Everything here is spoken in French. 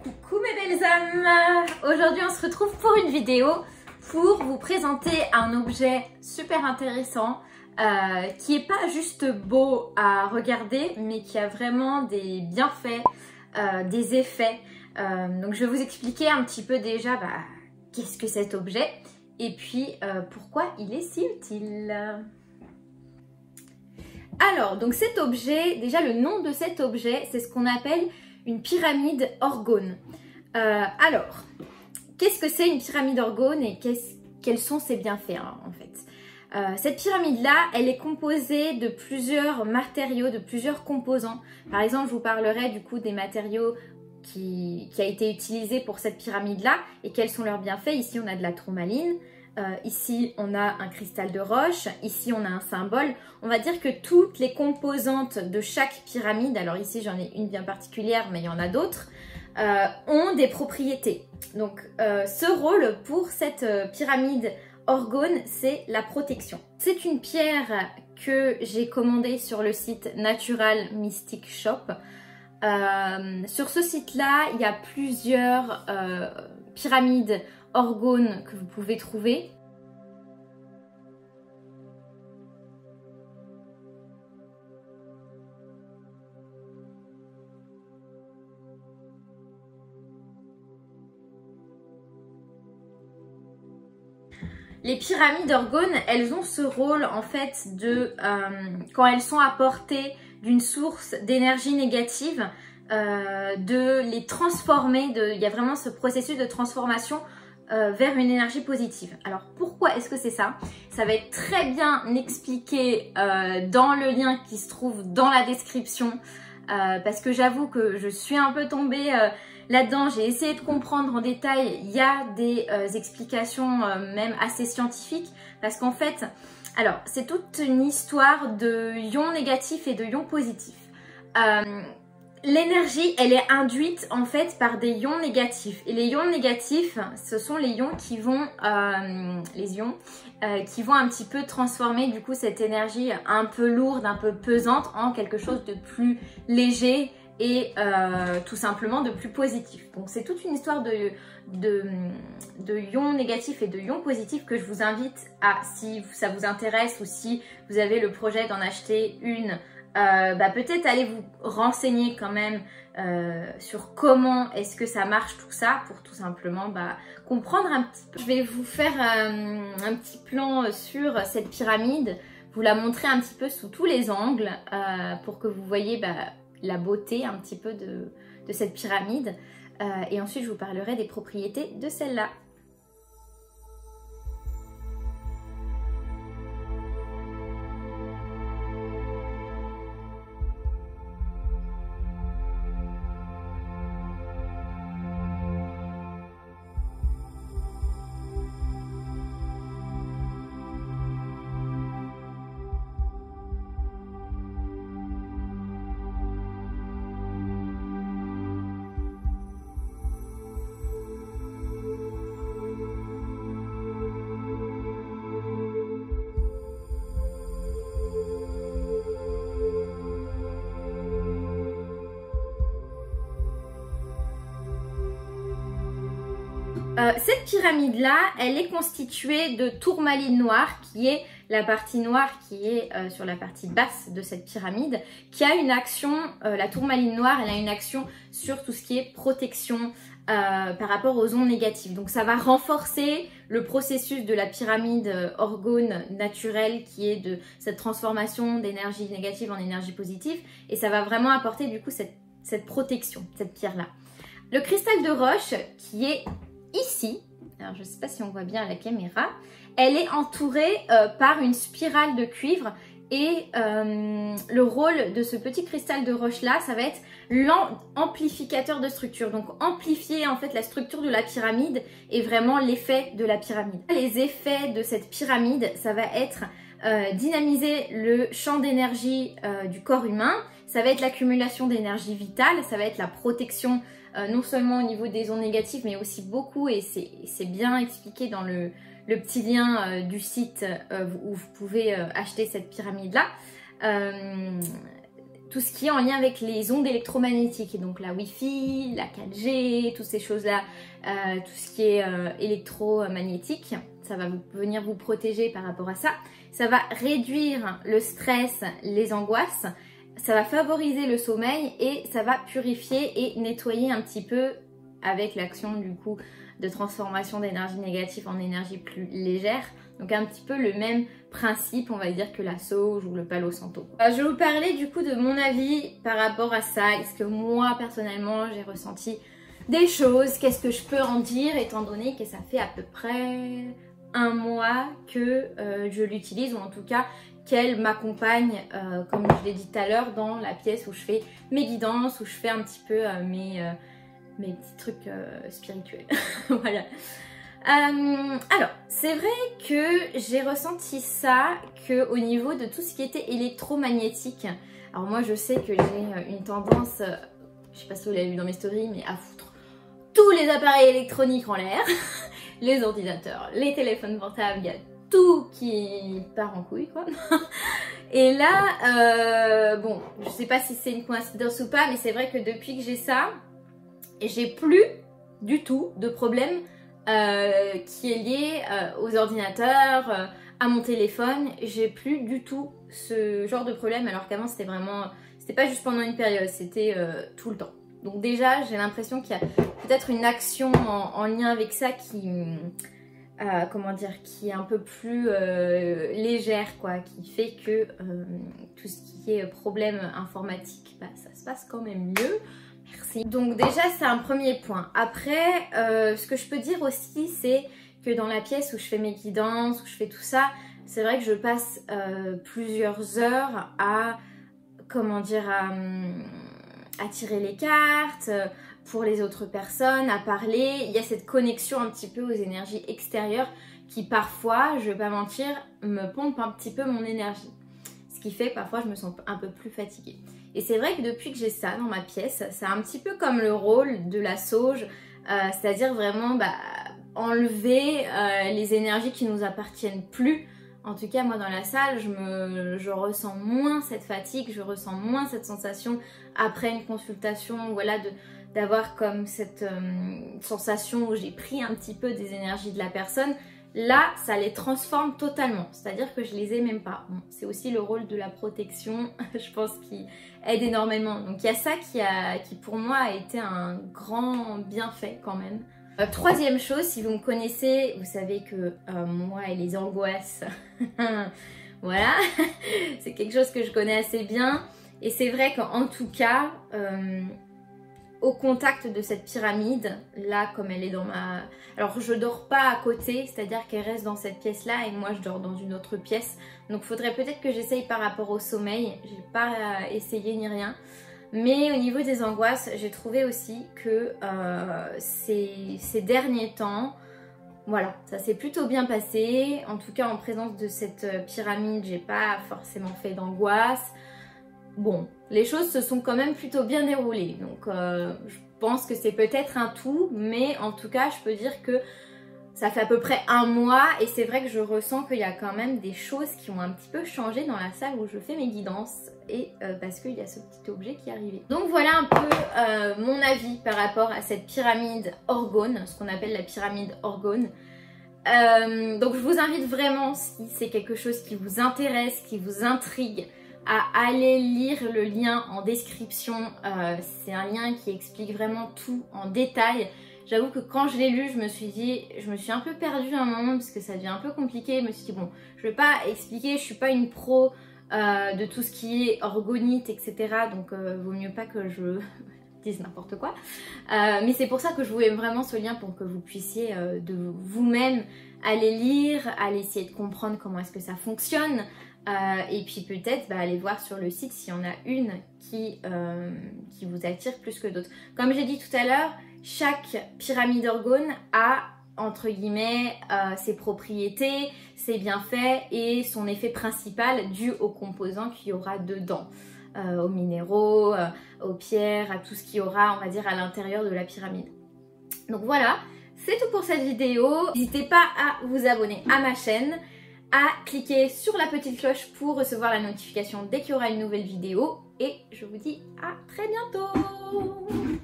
Coucou mes belles âmes! Aujourd'hui on se retrouve pour une vidéo pour vous présenter un objet super intéressant qui est pas juste beau à regarder mais qui a vraiment des bienfaits, des effets. Donc je vais vous expliquer un petit peu déjà qu'est-ce que cet objet et puis pourquoi il est si utile. Alors donc cet objet, déjà le nom de cet objet c'est ce qu'on appelle une pyramide orgone. Alors, qu'est-ce que c'est une pyramide orgone et quels sont ses bienfaits en fait? Cette pyramide-là, elle est composée de plusieurs matériaux, de plusieurs composants. Par exemple, je vous parlerai du coup des matériaux qui a été utilisé pour cette pyramide-là et quels sont leurs bienfaits. Ici, on a de la tourmaline. Ici, on a un cristal de roche. Ici, on a un symbole. On va dire que toutes les composantes de chaque pyramide, alors ici, j'en ai une bien particulière, mais il y en a d'autres, ont des propriétés. Donc, ce rôle pour cette pyramide orgone, c'est la protection. C'est une pierre que j'ai commandée sur le site Natural Mystic Shop. Sur ce site-là, il y a plusieurs pyramides orgone que vous pouvez trouver. Les pyramides orgone, elles ont ce rôle en fait de, quand elles sont à portée d'une source d'énergie négative, de les transformer, il y a vraiment ce processus de transformation vers une énergie positive. Alors pourquoi est-ce que c'est ça? Ça va être très bien expliqué dans le lien qui se trouve dans la description parce que j'avoue que je suis un peu tombée là-dedans, j'ai essayé de comprendre en détail. Il y a des explications même assez scientifiques parce qu'en fait, alors c'est toute une histoire de ions négatifs et de ions positifs. L'énergie, elle est induite en fait par des ions négatifs. Et les ions négatifs, ce sont les ions qui vont, qui vont un petit peu transformer du coup cette énergie un peu lourde, un peu pesante en quelque chose de plus léger et tout simplement de plus positif. Donc c'est toute une histoire de ions négatifs et de ions positifs que je vous invite à, si ça vous intéresse ou si vous avez le projet d'en acheter une, peut-être aller vous renseigner quand même sur comment est-ce que ça marche tout ça pour tout simplement comprendre un petit peu. Je vais vous faire un petit plan sur cette pyramide, vous la montrer un petit peu sous tous les angles pour que vous voyez la beauté un petit peu de cette pyramide et ensuite je vous parlerai des propriétés de celle-là. Cette pyramide-là, elle est constituée de tourmaline noire, qui est la partie noire qui est sur la partie basse de cette pyramide, qui a une action, la tourmaline noire, elle a une action sur tout ce qui est protection par rapport aux ondes négatives. Donc ça va renforcer le processus de la pyramide orgone naturelle qui est de cette transformation d'énergie négative en énergie positive et ça va vraiment apporter du coup cette protection, cette pierre-là. Le cristal de roche qui est ici, alors je ne sais pas si on voit bien à la caméra, elle est entourée par une spirale de cuivre et le rôle de ce petit cristal de roche là, ça va être l'amplificateur de structure, donc amplifier en fait la structure de la pyramide et vraiment l'effet de la pyramide. Les effets de cette pyramide, ça va être dynamiser le champ d'énergie du corps humain, ça va être l'accumulation d'énergie vitale, ça va être la protection non seulement au niveau des ondes négatives mais aussi beaucoup, et c'est bien expliqué dans le petit lien du site où vous pouvez acheter cette pyramide là. tout ce qui est en lien avec les ondes électromagnétiques, et donc la Wi-Fi, la 4G, toutes ces choses-là, tout ce qui est électromagnétique, ça va venir vous protéger par rapport à ça. Ça va réduire le stress, les angoisses, ça va favoriser le sommeil et ça va purifier et nettoyer un petit peu avec l'action du coup de transformation d'énergie négative en énergie plus légère. Donc un petit peu le même principe, on va dire, que la sauge ou le palo santo. Je vais vous parler du coup de mon avis par rapport à ça. Est-ce que moi personnellement j'ai ressenti des choses? Qu'est-ce que je peux en dire étant donné que ça fait à peu près un mois que je l'utilise, ou en tout cas qu'elle m'accompagne, comme je l'ai dit tout à l'heure, dans la pièce où je fais mes guidances, où je fais un petit peu mes petits trucs spirituels. Voilà. Alors, c'est vrai que j'ai ressenti ça au niveau de tout ce qui était électromagnétique. Alors moi, je sais que j'ai une tendance, je sais pas si vous l'avez vu dans mes stories, mais à foutre tous les appareils électroniques en l'air, les ordinateurs, les téléphones portables, il y a tout qui part en couille, quoi. Et là, bon, je sais pas si c'est une coïncidence ou pas, mais c'est vrai que depuis que j'ai ça, j'ai plus du tout de problème qui est lié aux ordinateurs, à mon téléphone. J'ai plus du tout ce genre de problème, alors qu'avant c'était vraiment, c'était pas juste pendant une période, c'était tout le temps. Donc déjà j'ai l'impression qu'il y a peut-être une action en lien avec ça qui, comment dire, qui est un peu plus légère, quoi, qui fait que tout ce qui est problème informatique, bah, ça se passe quand même mieux. Merci. Donc déjà c'est un premier point. Après, ce que je peux dire aussi, c'est que dans la pièce où je fais mes guidances, où je fais tout ça, c'est vrai que je passe plusieurs heures à, comment dire, à tirer les cartes pour les autres personnes, à parler. Il y a cette connexion un petit peu aux énergies extérieures qui parfois, je vais pas mentir, me pompe un petit peu mon énergie. Ce qui fait que parfois je me sens un peu plus fatiguée. Et c'est vrai que depuis que j'ai ça dans ma pièce, c'est un petit peu comme le rôle de la sauge, c'est-à-dire vraiment enlever les énergies qui nous appartiennent plus. En tout cas, moi dans la salle, je ressens moins cette fatigue, je ressens moins cette sensation après une consultation, voilà, d'avoir comme cette sensation où j'ai pris un petit peu des énergies de la personne. Là, ça les transforme totalement, c'est-à-dire que je les ai même pas. Bon, c'est aussi le rôle de la protection, je pense, qui aide énormément. Donc il y a ça qui pour moi a été un grand bienfait quand même. Troisième chose, si vous me connaissez, vous savez que moi et les angoisses, voilà, c'est quelque chose que je connais assez bien. Et c'est vrai qu'en tout cas, au contact de cette pyramide, là comme elle est dans ma... Alors je dors pas à côté, c'est-à-dire qu'elle reste dans cette pièce-là et moi je dors dans une autre pièce. Donc il faudrait peut-être que j'essaye par rapport au sommeil, j'ai pas essayé ni rien. Mais au niveau des angoisses, j'ai trouvé aussi que ces derniers temps, voilà, ça s'est plutôt bien passé. En tout cas en présence de cette pyramide, j'ai pas forcément fait d'angoisse. Bon, les choses se sont quand même plutôt bien déroulées, donc je pense que c'est peut-être un tout, mais en tout cas je peux dire que ça fait à peu près un mois et c'est vrai que je ressens qu'il y a quand même des choses qui ont un petit peu changé dans la salle où je fais mes guidances et parce qu'il y a ce petit objet qui est arrivé. Donc voilà un peu mon avis par rapport à cette pyramide orgone, ce qu'on appelle la pyramide orgone. Donc je vous invite vraiment, si c'est quelque chose qui vous intéresse, qui vous intrigue, à aller lire le lien en description. C'est un lien qui explique vraiment tout en détail. J'avoue que quand je l'ai lu, je me suis un peu perdue à un moment parce que ça devient un peu compliqué. Je me suis dit bon, je vais pas expliquer, je suis pas une pro de tout ce qui est orgonite, etc. Donc vaut mieux pas que je dise n'importe quoi. Mais c'est pour ça que je voulais vraiment ce lien pour que vous puissiez de vous-même aller lire, aller essayer de comprendre comment est-ce que ça fonctionne. Et puis peut-être aller voir sur le site s'il y en a une qui vous attire plus que d'autres. Comme j'ai dit tout à l'heure, chaque pyramide orgone a entre guillemets ses propriétés, ses bienfaits et son effet principal dû aux composants qu'il y aura dedans, aux minéraux, aux pierres, à tout ce qu'il y aura, on va dire, à l'intérieur de la pyramide. Donc voilà, c'est tout pour cette vidéo. N'hésitez pas à vous abonner à ma chaîne, à cliquer sur la petite cloche pour recevoir la notification dès qu'il y aura une nouvelle vidéo. Et je vous dis à très bientôt.